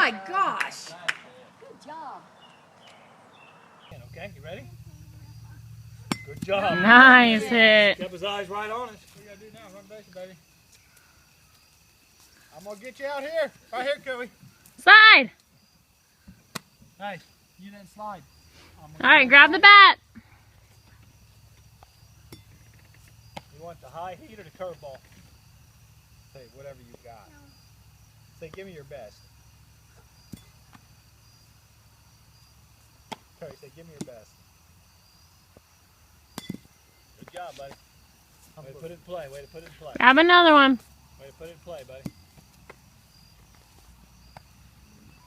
my gosh. Good job. Okay, you ready? Good job. Nice hit. Kept his eyes right on us. What you gotta do now? Run base, baby. I'm gonna get you out here. Right here, Cody. Slide. Nice. You didn't slide. All right, grab the bat. You want the high heat or the curveball? Say whatever you got. Say, give me your best. Cody, say, give me your best. Good job, buddy. Way to put it in play. Way to put it in play. Grab another one. Way to put it in play, buddy.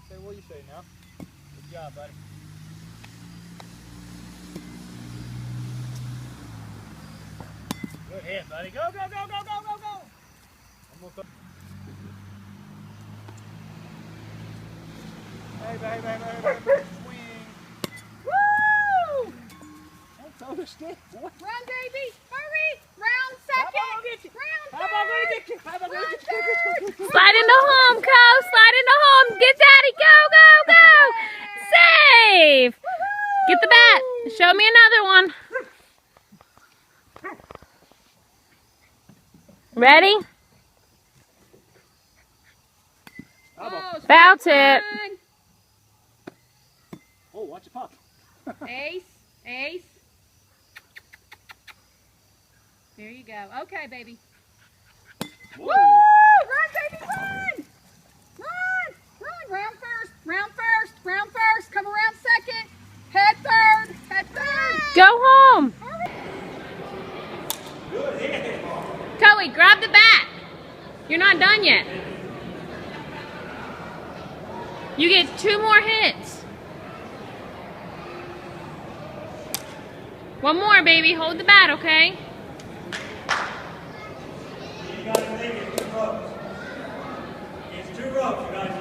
Say what you say now. Good job, buddy. Good hit, buddy. Go, go, go, go, go, go, go. Hey, baby, baby, baby, baby. Swing. Woo! Don't throw the stick, boy. Run, baby. Hurry. Round second. How about I get you? Round How about I third. get you? How about I Round get you? third. Slide into home, Co. Slide into home. Get daddy. Go, go, go. Save. Get the bat. Show me another one. Ready? Oh, Foul tip. Oh, watch the puck. Ace. Ace. There you go. Okay, baby. Woo! Run, baby, run! Run! Run! Round first. Round first. Round first. Come around second. Head third. Head third. Go home. Coey, grab the bat. You're not done yet. You get 2 more hits. One more, baby. Hold the bat, okay? You gotta make it 2 ropes. It's 2 ropes, you guys.